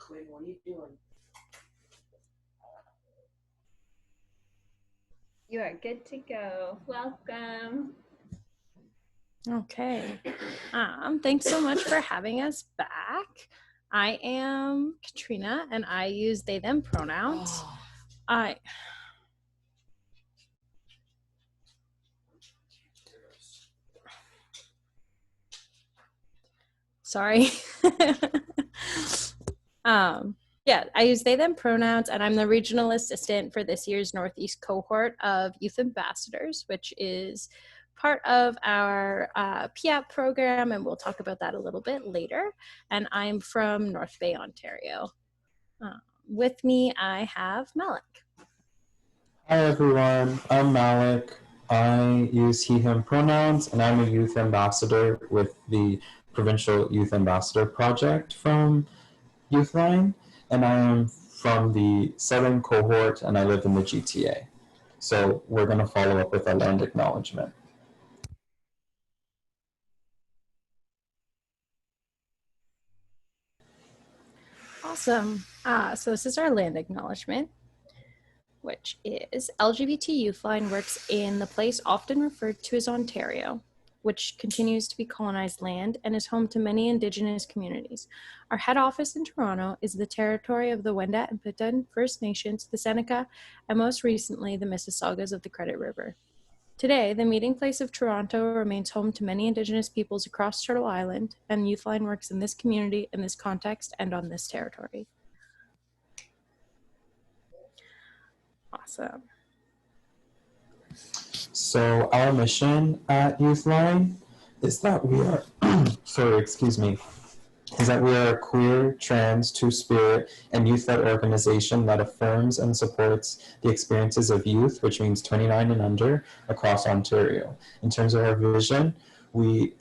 Quinn, what are you doing? You are good to go. Welcome. Okay. Thanks so much for having us back. I am Katrina, and I use they, them pronouns. Sorry. Yeah, I use they, them pronouns, and I'm the regional assistant for this year's Northeast cohort of Youth Ambassadors, which is part of our PAP program, and we'll talk about that a little bit later. And I'm from North Bay, Ontario. With me, I have Malik. Hi everyone, I'm Malik. I use he, him pronouns, and I'm a youth ambassador with the Provincial Youth Ambassador Project from YouthLine, and I am from the Southern cohort, and I live in the GTA. So we're going to follow up with a land acknowledgement. Awesome. So this is our land acknowledgement, which is LGBT YouthLine works in the place often referred to as Ontario, which continues to be colonized land and is home to many Indigenous communities. Our head office in Toronto is the territory of the Wendat and Picton First Nations, the Seneca, and most recently the Mississaugas of the Credit River. Today, the meeting place of Toronto remains home to many Indigenous peoples across Turtle Island, and YouthLine works in this community, in this context, and on this territory. Awesome. So our mission at YouthLine is that we are, is that we are a queer, trans, two-spirit, and youth-led organization that affirms and supports the experiences of youth, which means 29 and under, across Ontario. In terms of our vision, we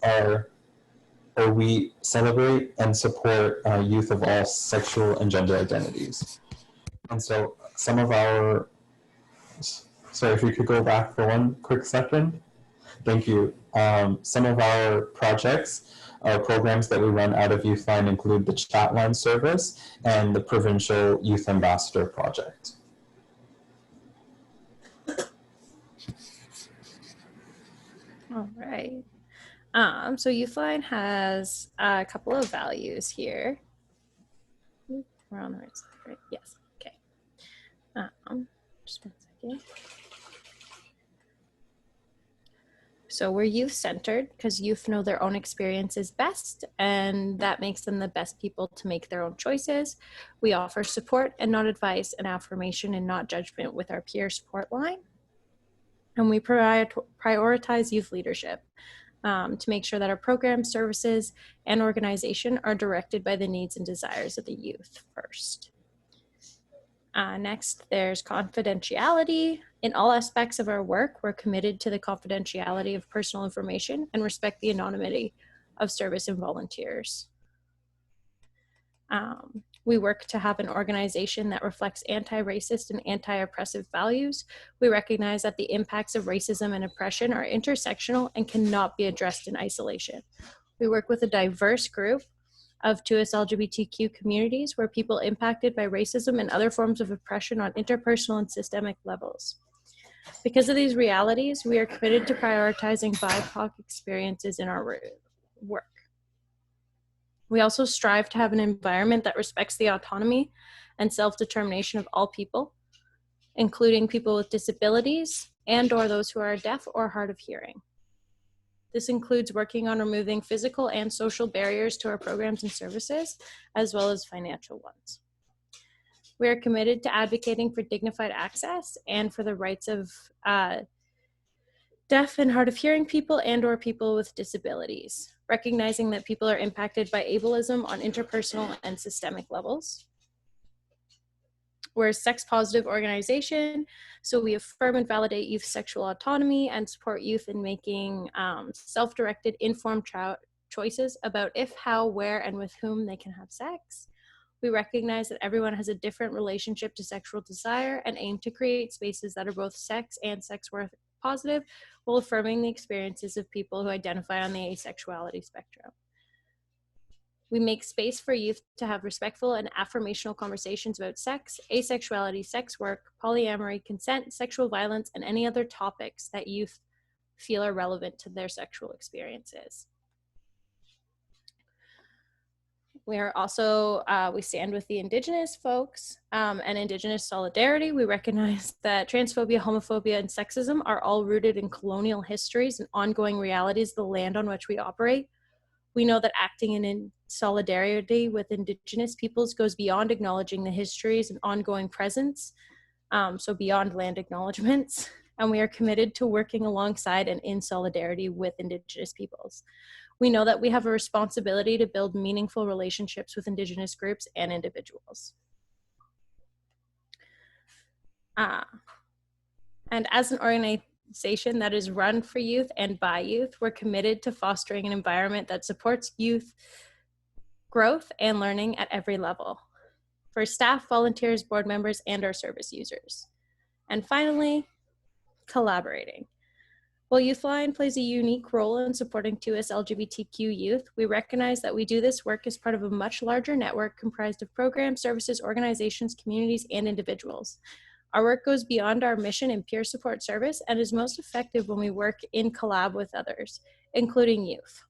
celebrate and support youth of all sexual and gender identities. And so some of our, sorry, if we could go back for one quick second. Thank you. Some of our projects, our programs that we run out of YouthLine include the Chatline service and the Provincial Youth Ambassador Project. All right. So YouthLine has a couple of values here. We're on the right side, right? Yes. Okay. Just one second. So we're youth-centered because youth know their own experiences best, and that makes them the best people to make their own choices. We offer support and not advice, and affirmation and not judgment with our peer support line. And we prioritize youth leadership to make sure that our programs, services, and organization are directed by the needs and desires of the youth first. Next, there's confidentiality. In all aspects of our work, we're committed to the confidentiality of personal information and respect the anonymity of service and volunteers. We work to have an organization that reflects anti-racist and anti-oppressive values. We recognize that the impacts of racism and oppression are intersectional and cannot be addressed in isolation. We work with a diverse group of 2S LGBTQ communities where people impacted by racism and other forms of oppression on interpersonal and systemic levels. Because of these realities, we are committed to prioritizing BIPOC experiences in our work. We also strive to have an environment that respects the autonomy and self-determination of all people, including people with disabilities and/or those who are deaf or hard of hearing. This includes working on removing physical and social barriers to our programs and services, as well as financial ones. We are committed to advocating for dignified access and for the rights of deaf and hard of hearing people and/or people with disabilities, recognizing that people are impacted by ableism on interpersonal and systemic levels. We're a sex-positive organization, so we affirm and validate youth sexual autonomy and support youth in making self-directed, informed choices about if, how, where, and with whom they can have sex. We recognize that everyone has a different relationship to sexual desire and aim to create spaces that are both sex and sex-worth positive while affirming the experiences of people who identify on the asexuality spectrum. We make space for youth to have respectful and affirmational conversations about sex, asexuality, sex work, polyamory, consent, sexual violence, and any other topics that youth feel are relevant to their sexual experiences. We are also, we stand with the Indigenous folks and Indigenous solidarity. We recognize that transphobia, homophobia, and sexism are all rooted in colonial histories and ongoing realities of the land on which we operate. We know that acting in solidarity with Indigenous peoples goes beyond acknowledging the histories and ongoing presence, so beyond land acknowledgements, and we are committed to working alongside and in solidarity with Indigenous peoples. We know that we have a responsibility to build meaningful relationships with Indigenous groups and individuals. And as an organization that is run for youth and by youth, we're committed to fostering an environment that supports youth growth and learning at every level for staff, volunteers, board members, and our service users. And finally, collaborating. While YouthLine plays a unique role in supporting 2S LGBTQ youth, we recognize that we do this work as part of a much larger network comprised of programs, services, organizations, communities, and individuals. Our work goes beyond our mission and peer support service and is most effective when we work in collab with others, including youth.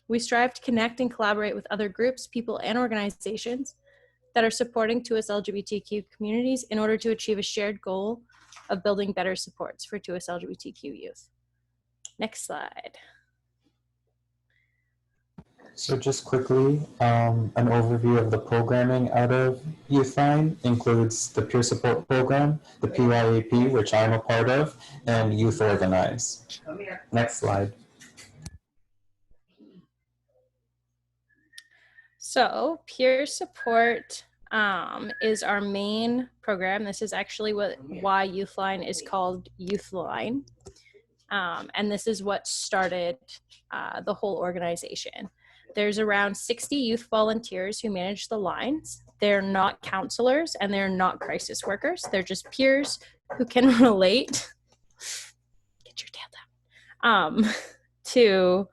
We strive to connect and collaborate with other groups, people, and organizations that are supporting 2S LGBTQ communities in order to achieve a shared goal of building better supports for 2S LGBTQ youth. Next slide. So just quickly, an overview of the programming out of YouthLine includes the Peer Support Program, the PYAP, which I'm a part of, and Youth Organize. Next slide. So peer support is our main program. This is actually why YouthLine is called YouthLine. And this is what started the whole organization. There's around 60 youth volunteers who manage the lines. They're not counselors and they're not crisis workers. They're just peers who can relate, get your tail down, to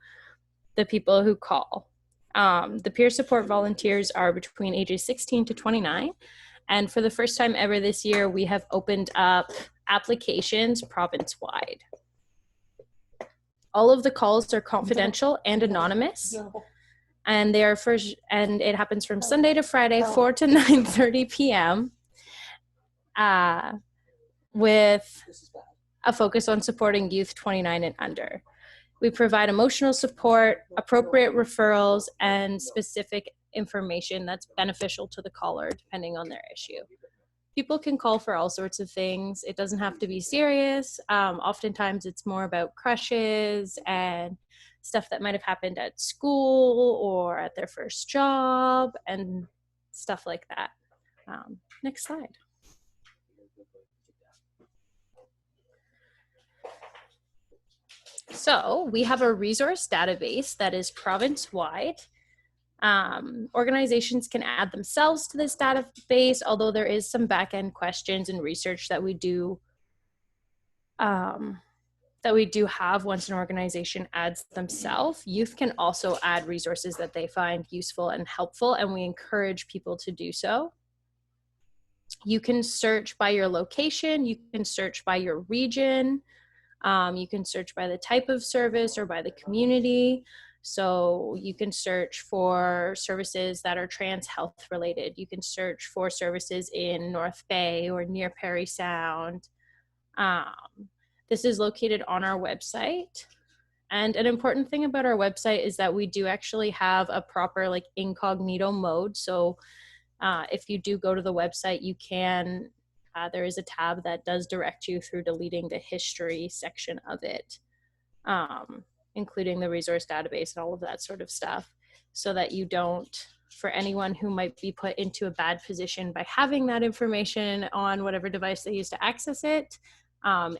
the people who call. The peer support volunteers are between ages 16 to 29. And for the first time ever this year, we have opened up applications province-wide. All of the calls are confidential and anonymous. And they are and it happens from Sunday to Friday, 4 to 9:30 p.m. With a focus on supporting youth 29 and under. We provide emotional support, appropriate referrals, and specific information that's beneficial to the caller depending on their issue. People can call for all sorts of things. It doesn't have to be serious. Oftentimes it's more about crushes and stuff that might have happened at school or at their first job and stuff like that. Next slide. So we have a resource database that is province-wide. Organizations can add themselves to this database, although there is some back-end questions and research that we do have once an organization adds themselves. Youth can also add resources that they find useful and helpful, and we encourage people to do so. You can search by your location, you can search by your region, you can search by the type of service or by the community. So you can search for services that are trans health related. You can search for services in North Bay or near Parry Sound. This is located on our website. And an important thing about our website is that we do actually have a proper like incognito mode. So if you do go to the website, you can, there is a tab that does direct you through deleting the history section of it, including the resource database and all of that sort of stuff, so that you don't, for anyone who might be put into a bad position by having that information on whatever device they use to access it,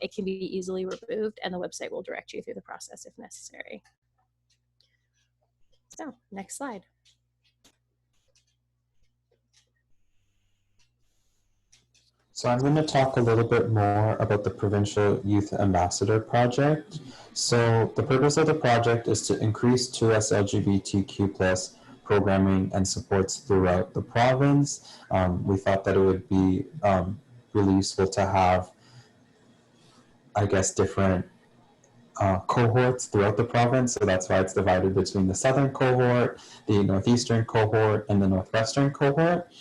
it can be easily removed and the website will direct you through the process if necessary. So, next slide. So I'm going to talk a little bit more about the Provincial Youth Ambassador Project. So the purpose of the project is to increase 2S LGBTQ+ programming and supports throughout the province. We thought that it would be really useful to have, I guess, different cohorts throughout the province. So that's why it's divided between the southern cohort, the northeastern cohort, and the northwestern cohort.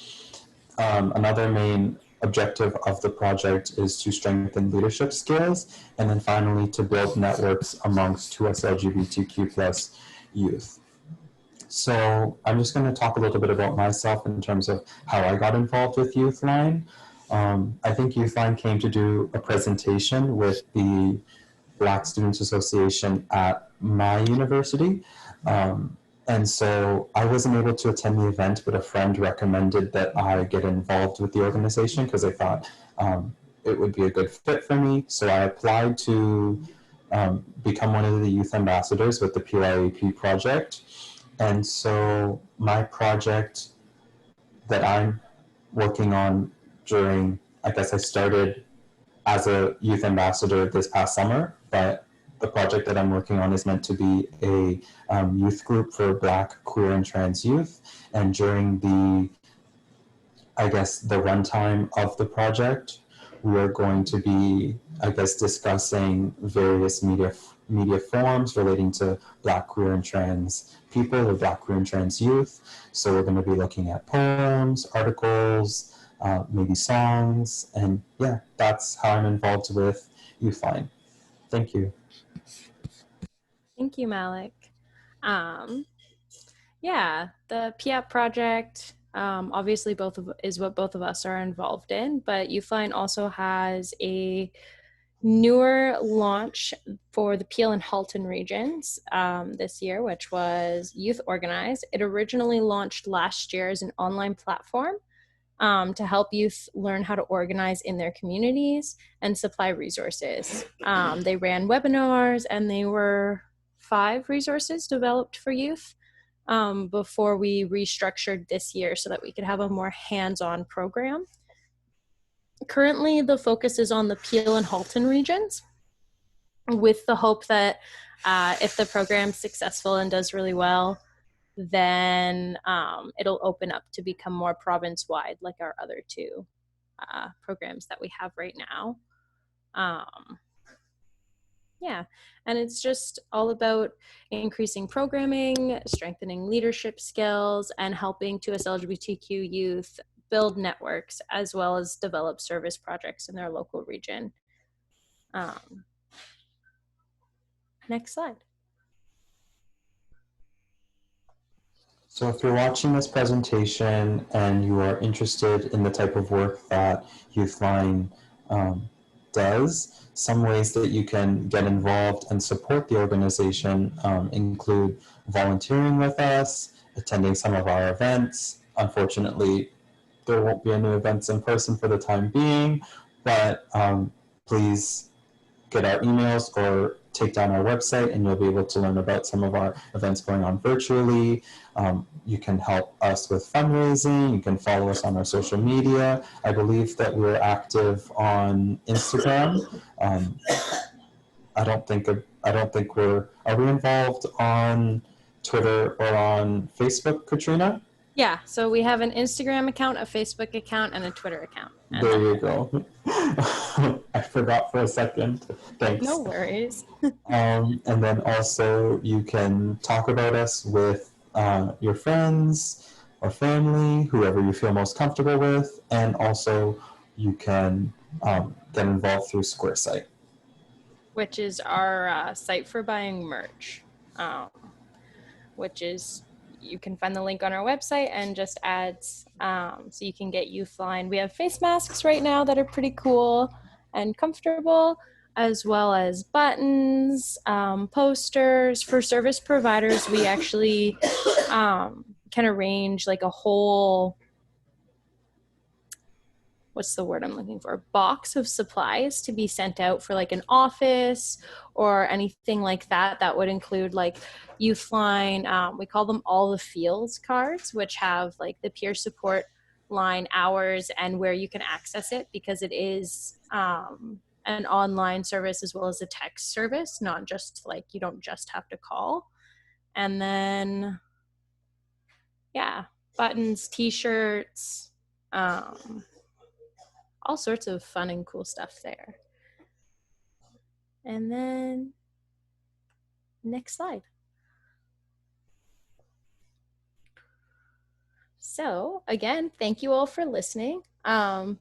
Another main objective of the project is to strengthen leadership skills, and then finally to build networks amongst 2S LGBTQ+ youth. So I'm just going to talk a little bit about myself in terms of how I got involved with YouthLine. I think YouthLine came to do a presentation with the Black Students Association at my university. And so I wasn't able to attend the event, but a friend recommended that I get involved with the organization because I thought it would be a good fit for me. So I applied to become one of the youth ambassadors with the PYAP project. And so my project that I'm working on during, I guess I started as a youth ambassador this past summer, but the project that I'm working on is meant to be a youth group for Black, queer, and trans youth. And during the, I guess, the runtime of the project, we are going to be, I guess, discussing various media forms relating to Black, queer, and trans people or Black, queer, and trans youth. So we're going to be looking at poems, articles, maybe songs, and yeah, that's how I'm involved with YouthLine. Thank you. Thank you, Malik. Yeah, the PIAP project, obviously is what both of us are involved in, but YouthLine also has a newer launch for the Peel and Halton regions this year, which was Youth Organize. It originally launched last year as an online platform to help youth learn how to organize in their communities and supply resources. They ran webinars, and they were 5 resources developed for youth before we restructured this year so that we could have a more hands-on program. Currently, the focus is on the Peel and Halton regions, with the hope that if the program's successful and does really well, then it'll open up to become more province-wide like our other 2 programs that we have right now. Yeah, and it's just all about increasing programming, strengthening leadership skills, and helping 2S LGBTQ youth build networks as well as develop service projects in their local region. Next slide. So if you're watching this presentation and you are interested in the type of work that YouthLine does, some ways that you can get involved and support the organization include volunteering with us, attending some of our events. Unfortunately, there won't be any events in person for the time being, but please get our emails or take down our website and you'll be able to learn about some of our events going on virtually. You can help us with fundraising. You can follow us on our social media. I believe that we're active on Instagram. I don't think are we involved on Twitter or on Facebook, Katrina? Yeah, so we have an Instagram account, a Facebook account, and a Twitter account. There you go. I forgot for a second. Thanks. No worries. And then also you can talk about us with your friends or family, whoever you feel most comfortable with, and also you can get involved through SquareSite, Which is our site for buying merch, which is, you can find the link on our website and just ads, so you can get YouthLine. We have face masks right now that are pretty cool and comfortable, as well as buttons, posters. For service providers, we actually can arrange like a whole, what's the word I'm looking for, box of supplies to be sent out for like an office or anything like that. That would include like YouthLine, we call them all the feels cards, which have like the peer support line hours and where you can access it, because it is an online service as well as a text service, not just like, you don't just have to call. And then yeah, buttons, t-shirts, all sorts of fun and cool stuff there. And then next slide. So again, thank you all for listening.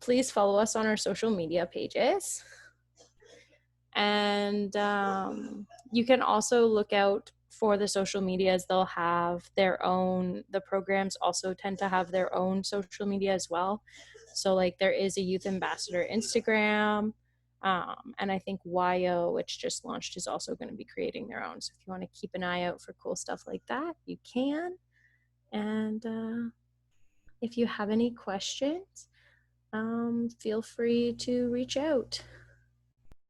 Please follow us on our social media pages. And you can also look out for the social medias. They'll have their own, the programs also tend to have their own social media as well. So like there is a youth ambassador Instagram, and I think YO, which just launched, is also going to be creating their own. So if you want to keep an eye out for cool stuff like that, you can. And if you have any questions, feel free to reach out.